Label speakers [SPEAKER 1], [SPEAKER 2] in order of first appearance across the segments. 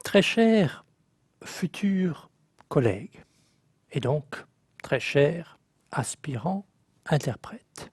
[SPEAKER 1] Très chers futurs collègues, et donc très chers aspirants interprètes,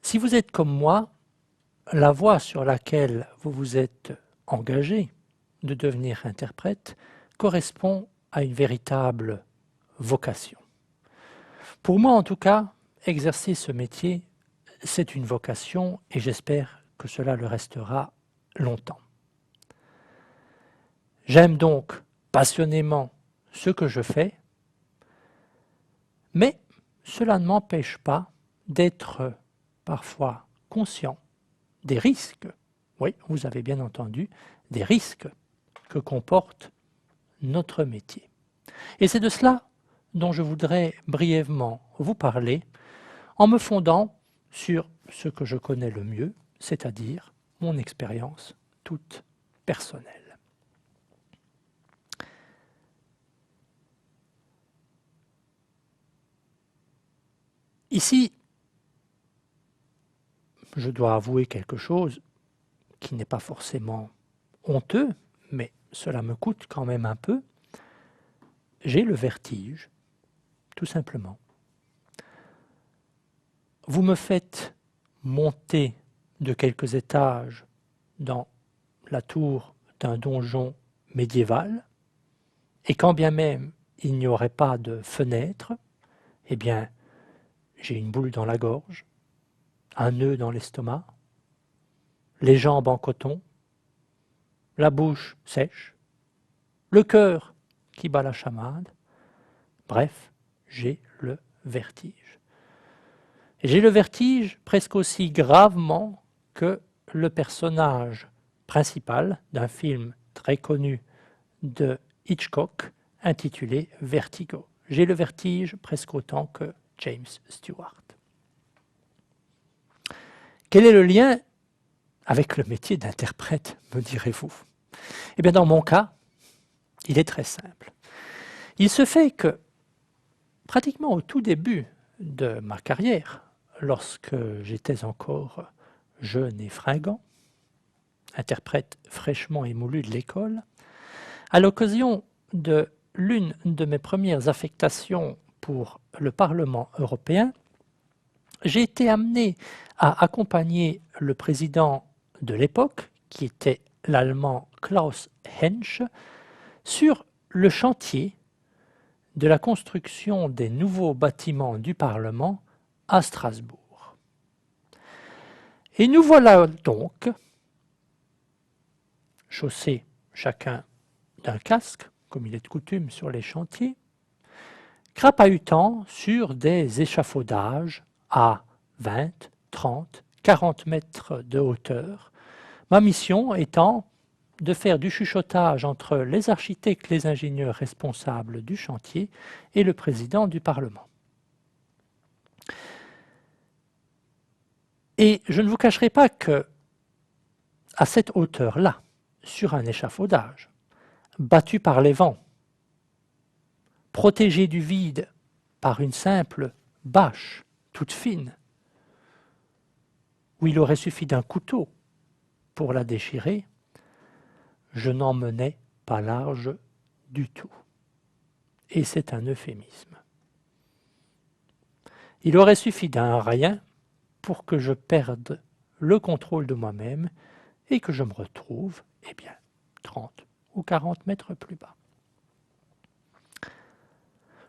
[SPEAKER 1] si vous êtes comme moi, la voie sur laquelle vous vous êtes engagé de devenir interprète correspond à une véritable vocation. Pour moi, en tout cas, exercer ce métier, c'est une vocation et j'espère que cela le restera longtemps. J'aime donc passionnément ce que je fais, mais cela ne m'empêche pas d'être parfois conscient des risques, oui, vous avez bien entendu, des risques que comporte notre métier. Et c'est de cela dont je voudrais brièvement vous parler en me fondant sur ce que je connais le mieux, c'est-à-dire mon expérience toute personnelle. Ici, je dois avouer quelque chose qui n'est pas forcément honteux, mais cela me coûte quand même un peu. J'ai le vertige, tout simplement. Vous me faites monter de quelques étages dans la tour d'un donjon médiéval, et quand bien même il n'y aurait pas de fenêtre, eh bien, j'ai une boule dans la gorge, un nœud dans l'estomac, les jambes en coton, la bouche sèche, le cœur qui bat la chamade. Bref, j'ai le vertige. Et j'ai le vertige presque aussi gravement que le personnage principal d'un film très connu de Hitchcock intitulé Vertigo. J'ai le vertige presque autant que James Stewart. Quel est le lien avec le métier d'interprète, me direz-vous? Eh bien, dans mon cas, il est très simple. Il se fait que, pratiquement au tout début de ma carrière, lorsque j'étais encore jeune et fringant, interprète fraîchement émoulu de l'école, à l'occasion de l'une de mes premières affectations pour le Parlement européen, j'ai été amené à accompagner le président de l'époque, qui était l'Allemand Klaus Hensch, sur le chantier de la construction des nouveaux bâtiments du Parlement à Strasbourg. Et nous voilà donc, chaussés chacun d'un casque, comme il est de coutume sur les chantiers, crapahutant sur des échafaudages à 20, 30, 40 mètres de hauteur, ma mission étant de faire du chuchotage entre les architectes, les ingénieurs responsables du chantier et le président du Parlement. Et je ne vous cacherai pas que, à cette hauteur-là, sur un échafaudage, battu par les vents, protégé du vide par une simple bâche toute fine, où il aurait suffi d'un couteau pour la déchirer, je n'en menais pas large du tout. Et c'est un euphémisme. Il aurait suffi d'un rien pour que je perde le contrôle de moi-même et que je me retrouve, eh bien, 30 ou 40 mètres plus bas.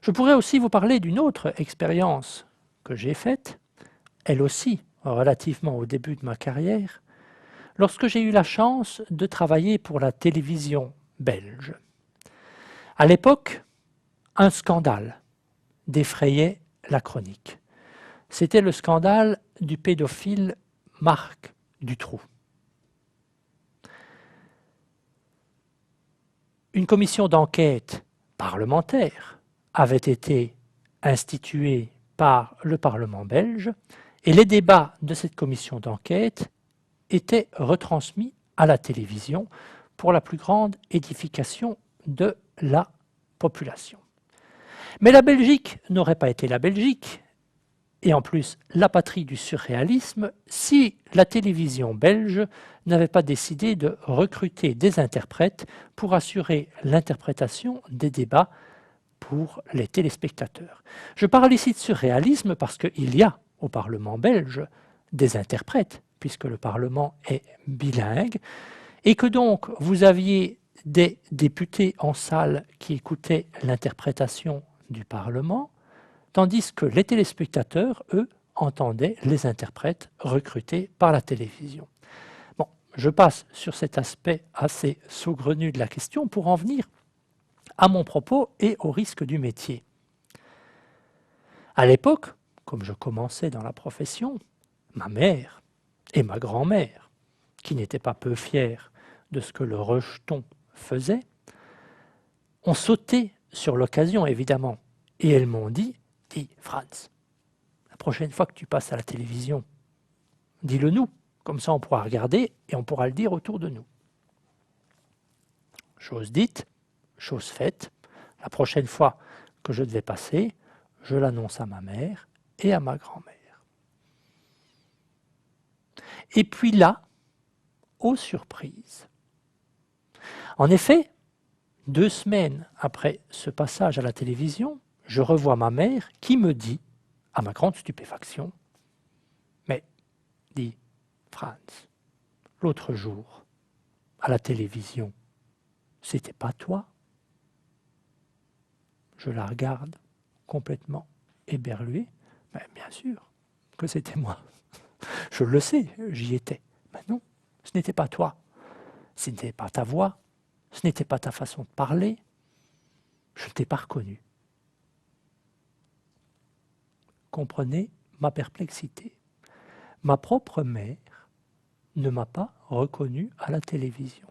[SPEAKER 1] Je pourrais aussi vous parler d'une autre expérience que j'ai faite, elle aussi relativement au début de ma carrière, lorsque j'ai eu la chance de travailler pour la télévision belge. À l'époque, un scandale défrayait la chronique. C'était le scandale du pédophile Marc Dutroux. Une commission d'enquête parlementaire avait été instituée par le Parlement belge et les débats de cette commission d'enquête étaient retransmis à la télévision pour la plus grande édification de la population. Mais la Belgique n'aurait pas été la Belgique et en plus la patrie du surréalisme, si la télévision belge n'avait pas décidé de recruter des interprètes pour assurer l'interprétation des débats pour les téléspectateurs. Je parle ici de surréalisme parce qu'il y a au Parlement belge des interprètes, puisque le Parlement est bilingue, et que donc vous aviez des députés en salle qui écoutaient l'interprétation du Parlement, tandis que les téléspectateurs, eux, entendaient les interprètes recrutés par la télévision. Bon, je passe sur cet aspect assez saugrenu de la question pour en venir à mon propos et au risque du métier. À l'époque, comme je commençais dans la profession, ma mère et ma grand-mère, qui n'étaient pas peu fières de ce que le rejeton faisait, ont sauté sur l'occasion, évidemment, et elles m'ont dit « Dis, Franz, la prochaine fois que tu passes à la télévision, dis-le nous, comme ça on pourra regarder et on pourra le dire autour de nous. » Chose dite, chose faite, la prochaine fois que je devais passer, je l'annonce à ma mère et à ma grand-mère. Et puis là, aux surprises. En effet, 2 semaines après ce passage à la télévision, je revois ma mère qui me dit, à ma grande stupéfaction, « Mais, dit Franz, l'autre jour, à la télévision, c'était pas toi ?» Je la regarde complètement éberluée. Mais bien sûr que c'était moi. Je le sais, j'y étais. Mais non, ce n'était pas toi. Ce n'était pas ta voix. Ce n'était pas ta façon de parler. Je ne t'ai pas reconnu. Comprenez ma perplexité. Ma propre mère ne m'a pas reconnu à la télévision.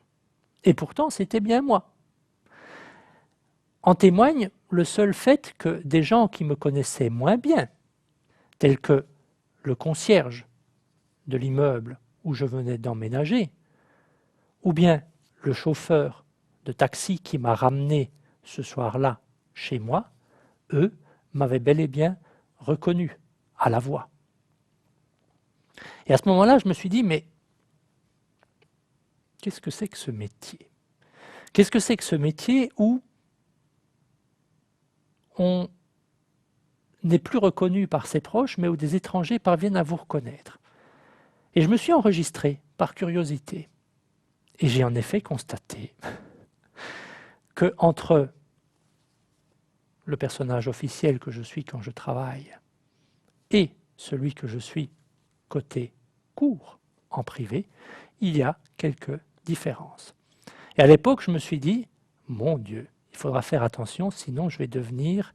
[SPEAKER 1] Et pourtant, c'était bien moi. En témoigne le seul fait que des gens qui me connaissaient moins bien, tels que le concierge de l'immeuble où je venais d'emménager, ou bien le chauffeur de taxi qui m'a ramené ce soir-là chez moi, eux m'avaient bel et bien reconnu à la voix. Et à ce moment-là, je me suis dit, mais qu'est-ce que c'est que ce métier ? Qu'est-ce que c'est que ce métier où on n'est plus reconnu par ses proches, mais où des étrangers parviennent à vous reconnaître? Et je me suis enregistré par curiosité. Et j'ai en effet constaté que entre le personnage officiel que je suis quand je travaille et celui que je suis côté cours, en privé, il y a quelques différences. Et à l'époque, je me suis dit, mon Dieu, il faudra faire attention, sinon je vais devenir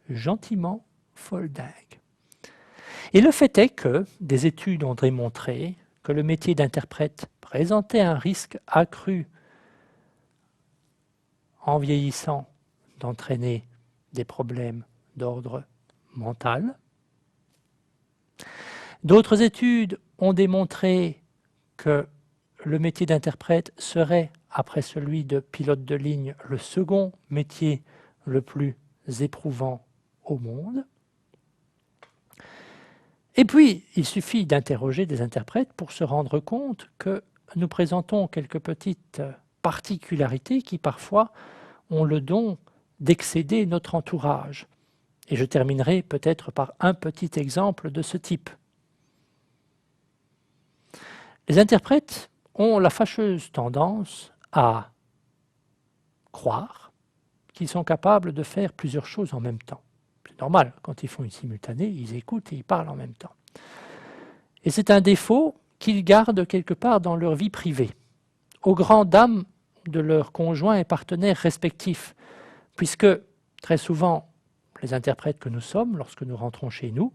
[SPEAKER 1] gentiment foldingue. Et le fait est que des études ont démontré que le métier d'interprète présentait un risque accru en vieillissant d'entraîner des problèmes d'ordre mental. D'autres études ont démontré que le métier d'interprète serait, après celui de pilote de ligne, le second métier le plus éprouvant au monde. Et puis, il suffit d'interroger des interprètes pour se rendre compte que nous présentons quelques petites particularités qui parfois ont le don d'excéder notre entourage. Et je terminerai peut-être par un petit exemple de ce type. Les interprètes ont la fâcheuse tendance à croire qu'ils sont capables de faire plusieurs choses en même temps. C'est normal, quand ils font une simultanée, ils écoutent et ils parlent en même temps. Et c'est un défaut qu'ils gardent quelque part dans leur vie privée, aux grandes dames de leurs conjoints et partenaires respectifs, puisque très souvent, les interprètes que nous sommes, lorsque nous rentrons chez nous,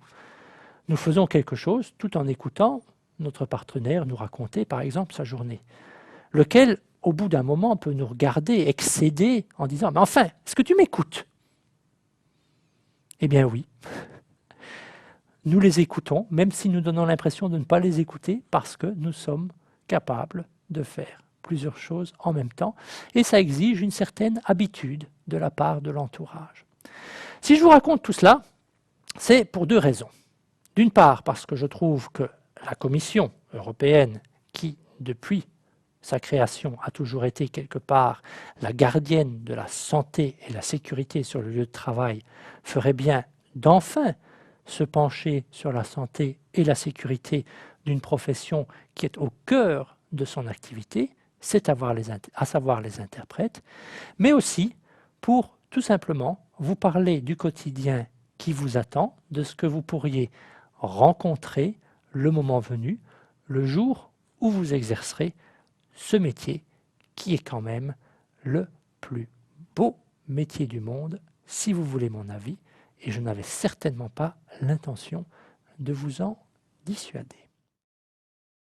[SPEAKER 1] nous faisons quelque chose tout en écoutant notre partenaire nous raconter, par exemple, sa journée, lequel, au bout d'un moment, peut nous regarder excéder en disant « Mais enfin, est-ce que tu m'écoutes ?» Eh bien oui, nous les écoutons, même si nous donnons l'impression de ne pas les écouter, parce que nous sommes capables de faire plusieurs choses en même temps, et ça exige une certaine habitude de la part de l'entourage. Si je vous raconte tout cela, c'est pour 2 raisons. D'une part, parce que je trouve que la Commission européenne, qui depuis sa création a toujours été quelque part la gardienne de la santé et la sécurité sur le lieu de travail, ferait bien d'enfin se pencher sur la santé et la sécurité d'une profession qui est au cœur de son activité, c'est à savoir les interprètes, mais aussi pour tout simplement vous parler du quotidien qui vous attend, de ce que vous pourriez rencontrer le moment venu, le jour où vous exercerez ce métier qui est quand même le plus beau métier du monde, si vous voulez mon avis, et je n'avais certainement pas l'intention de vous en dissuader.